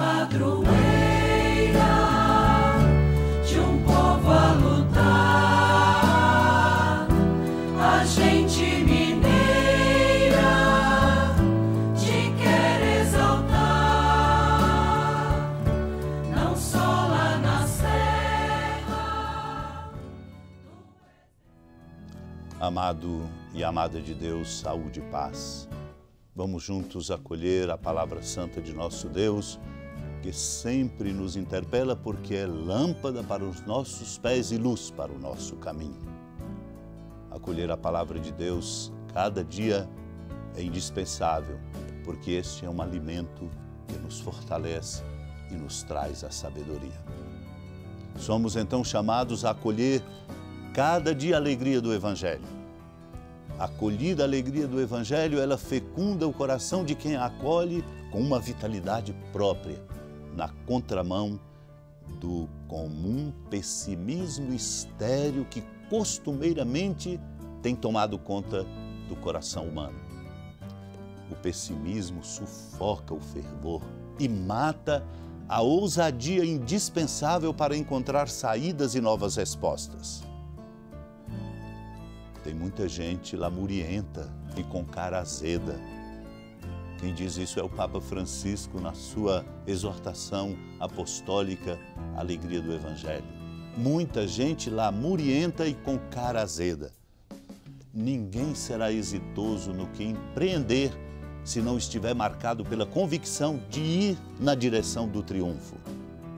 padroeira de um povo a lutar, a gente mineira te quer exaltar, não só lá na serra. Amado e amada de Deus, saúde e paz. Vamos juntos acolher a palavra santa de nosso Deus, que sempre nos interpela porque é lâmpada para os nossos pés e luz para o nosso caminho. Acolher a palavra de Deus cada dia é indispensável, porque este é um alimento que nos fortalece e nos traz a sabedoria. Somos então chamados a acolher cada dia a alegria do Evangelho. A acolhida alegria do Evangelho, ela fecunda o coração de quem a acolhe com uma vitalidade própria, na contramão do comum pessimismo estéril que costumeiramente tem tomado conta do coração humano. O pessimismo sufoca o fervor e mata a ousadia indispensável para encontrar saídas e novas respostas. Tem muita gente lamurienta e com cara azeda. Quem diz isso é o Papa Francisco na sua exortação apostólica Alegria do Evangelho. Muita gente lamurienta e com cara azeda. Ninguém será exitoso no que empreender se não estiver marcado pela convicção de ir na direção do triunfo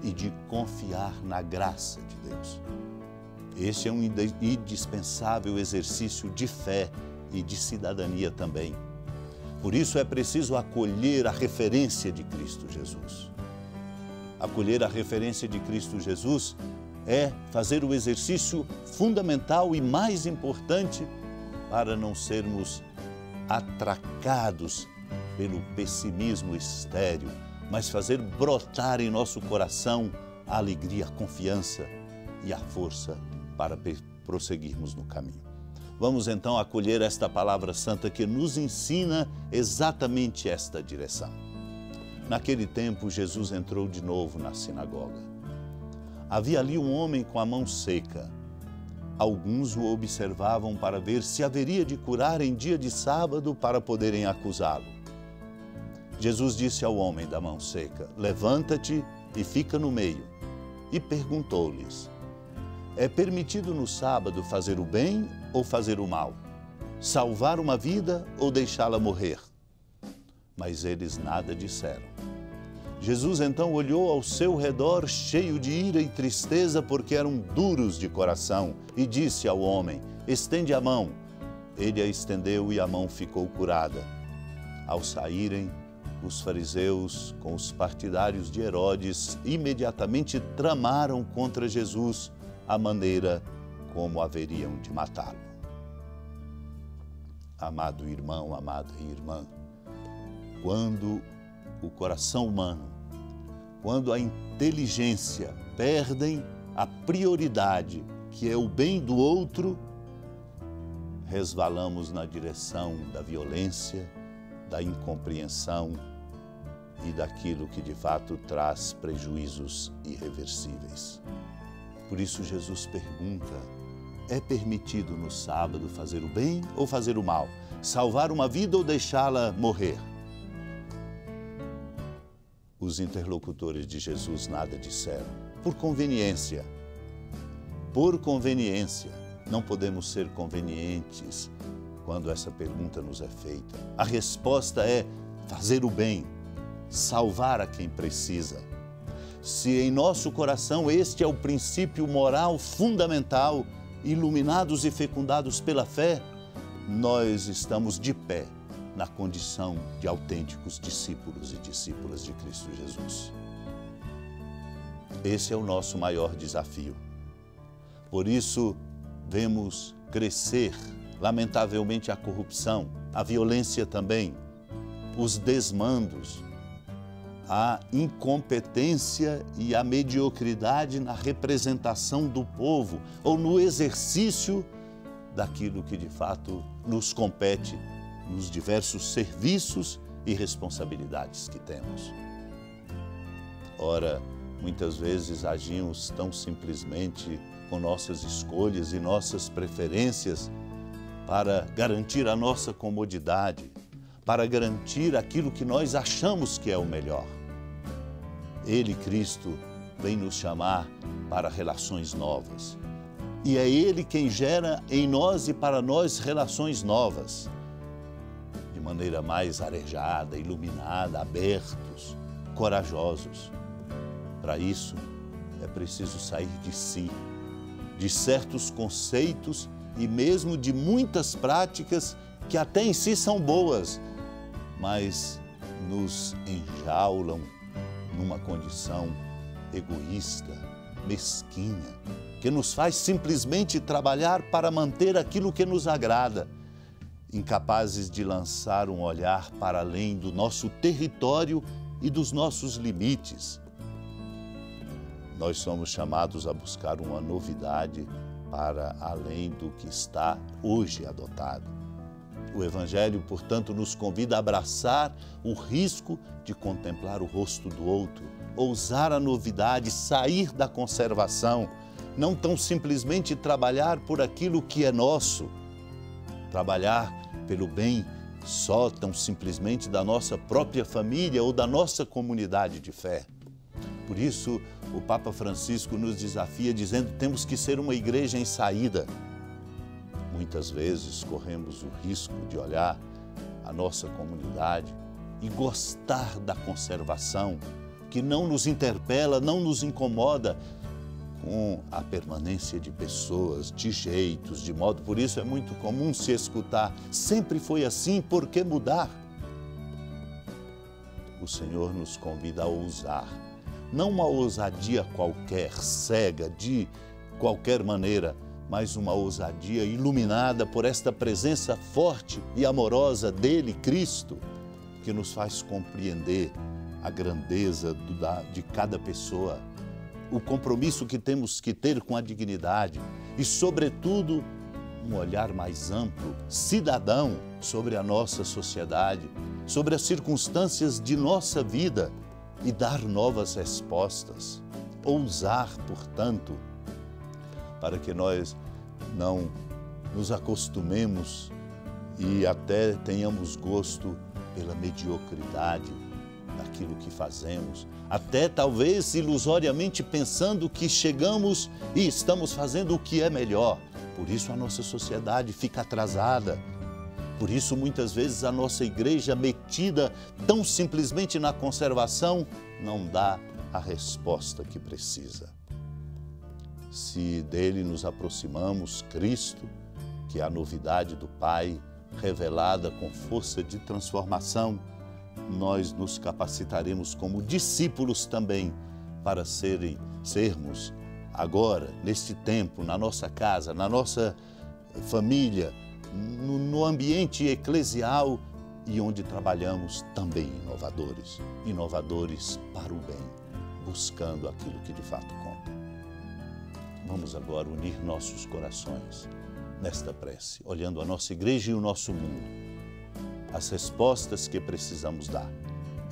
e de confiar na graça de Deus. Este é um indispensável exercício de fé e de cidadania também. Por isso é preciso acolher a referência de Cristo Jesus. Acolher a referência de Cristo Jesus é fazer o exercício fundamental e mais importante para não sermos atracados pelo pessimismo estéril, mas fazer brotar em nosso coração a alegria, a confiança e a força para prosseguirmos no caminho. Vamos então acolher esta palavra santa que nos ensina exatamente esta direção. Naquele tempo, Jesus entrou de novo na sinagoga. Havia ali um homem com a mão seca. Alguns o observavam para ver se haveria de curar em dia de sábado para poderem acusá-lo. Jesus disse ao homem da mão seca: levanta-te e fica no meio. E perguntou-lhes: é permitido no sábado fazer o bem ou fazer o mal? Salvar uma vida ou deixá-la morrer? Mas eles nada disseram. Jesus então olhou ao seu redor, cheio de ira e tristeza, porque eram duros de coração, e disse ao homem: estende a mão. Ele a estendeu e a mão ficou curada. Ao saírem, os fariseus, com os partidários de Herodes, imediatamente tramaram contra Jesus a maneira como haveriam de matá-lo. Amado irmão, amada irmã, quando o coração humano, quando a inteligência perdem a prioridade, que é o bem do outro, resvalamos na direção da violência, da incompreensão e daquilo que de fato traz prejuízos irreversíveis. Por isso Jesus pergunta: é permitido no sábado fazer o bem ou fazer o mal? Salvar uma vida ou deixá-la morrer? Os interlocutores de Jesus nada disseram. Por conveniência. Por conveniência. Não podemos ser convenientes quando essa pergunta nos é feita. A resposta é fazer o bem, salvar a quem precisa. Se em nosso coração este é o princípio moral fundamental, iluminados e fecundados pela fé, nós estamos de pé na condição de autênticos discípulos e discípulas de Cristo Jesus. Esse é o nosso maior desafio. Por isso, vemos crescer, lamentavelmente, a corrupção, a violência também, os desmandos, a incompetência e a mediocridade na representação do povo ou no exercício daquilo que de fato nos compete nos diversos serviços e responsabilidades que temos. Ora, muitas vezes agimos tão simplesmente com nossas escolhas e nossas preferências para garantir a nossa comodidade, para garantir aquilo que nós achamos que é o melhor. Ele, Cristo, vem nos chamar para relações novas. E é Ele quem gera em nós e para nós relações novas, de maneira mais arejada, iluminada, abertos, corajosos. Para isso, é preciso sair de si, de certos conceitos e mesmo de muitas práticas que até em si são boas, mas nos enjaulam numa condição egoísta, mesquinha, que nos faz simplesmente trabalhar para manter aquilo que nos agrada, incapazes de lançar um olhar para além do nosso território e dos nossos limites. Nós somos chamados a buscar uma novidade para além do que está hoje adotado. O Evangelho, portanto, nos convida a abraçar o risco de contemplar o rosto do outro, ousar a novidade, sair da conservação, não tão simplesmente trabalhar por aquilo que é nosso, trabalhar pelo bem só tão simplesmente da nossa própria família ou da nossa comunidade de fé. Por isso, o Papa Francisco nos desafia dizendo que temos que ser uma igreja em saída. Muitas vezes corremos o risco de olhar a nossa comunidade e gostar da conservação, que não nos interpela, não nos incomoda com a permanência de pessoas, de jeitos, de modo. Por isso é muito comum se escutar: sempre foi assim, por que mudar? O Senhor nos convida a ousar, não uma ousadia qualquer, cega, de qualquer maneira, mas uma ousadia iluminada por esta presença forte e amorosa dele, Cristo, que nos faz compreender a grandeza de cada pessoa, o compromisso que temos que ter com a dignidade e, sobretudo, um olhar mais amplo, cidadão, sobre a nossa sociedade, sobre as circunstâncias de nossa vida e dar novas respostas. Ousar, portanto, para que nós não nos acostumemos e até tenhamos gosto pela mediocridade daquilo que fazemos, até talvez ilusoriamente pensando que chegamos e estamos fazendo o que é melhor. Por isso a nossa sociedade fica atrasada. Por isso muitas vezes a nossa igreja, metida tão simplesmente na conservação, não dá a resposta que precisa. Se dele nos aproximamos, Cristo, que é a novidade do Pai, revelada com força de transformação, nós nos capacitaremos como discípulos também para sermos agora, neste tempo, na nossa casa, na nossa família, no ambiente eclesial e onde trabalhamos também inovadores para o bem, buscando aquilo que de fato conta. Vamos agora unir nossos corações nesta prece, olhando a nossa igreja e o nosso mundo, as respostas que precisamos dar,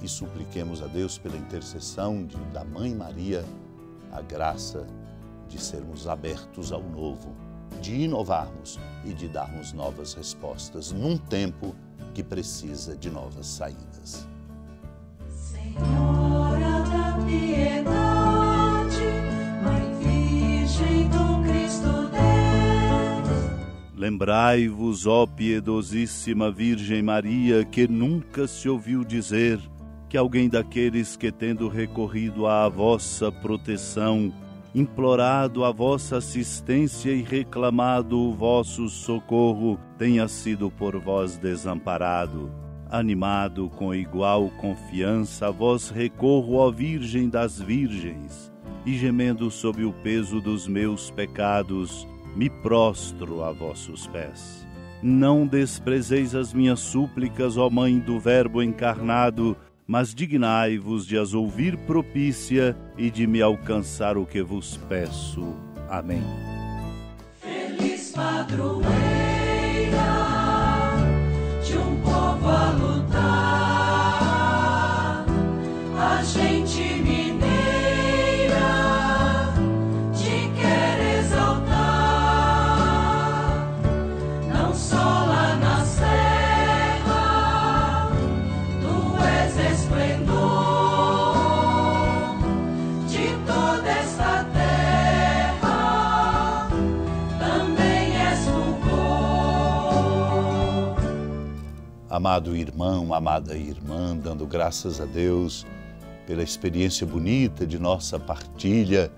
e supliquemos a Deus pela intercessão da Mãe Maria a graça de sermos abertos ao novo, de inovarmos e de darmos novas respostas num tempo que precisa de novas saídas. Senhora da piedade, Mãe Virgem do Cristo Deus. Lembrai-vos, ó piedosíssima Virgem Maria, que nunca se ouviu dizer que alguém daqueles que, tendo recorrido à vossa proteção, implorado a vossa assistência e reclamado o vosso socorro, tenha sido por vós desamparado. Animado com igual confiança, a vós recorro, ó Virgem das Virgens, e gemendo sob o peso dos meus pecados, me prostro a vossos pés. Não desprezeis as minhas súplicas, ó Mãe do Verbo encarnado, mas dignai-vos de as ouvir propícia e de me alcançar o que vos peço. Amém. Feliz padroeira de um povo a lutar, a gente mineira amado irmão, amada irmã, dando graças a Deus pela experiência bonita de nossa partilha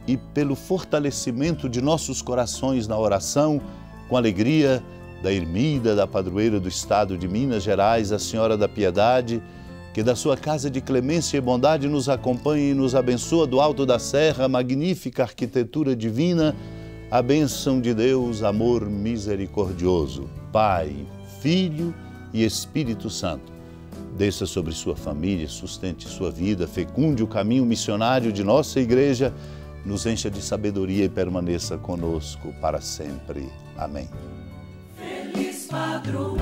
e pelo fortalecimento de nossos corações na oração, com alegria da ermida, da padroeira do estado de Minas Gerais, a Senhora da Piedade, que da sua casa de clemência e bondade nos acompanhe e nos abençoa do alto da serra, magnífica arquitetura divina, a bênção de Deus, amor misericordioso, Pai, Filho e Espírito Santo. Desça sobre sua família, sustente sua vida, fecunde o caminho missionário de nossa igreja, nos encha de sabedoria e permaneça conosco para sempre. Amém. Feliz padroeira.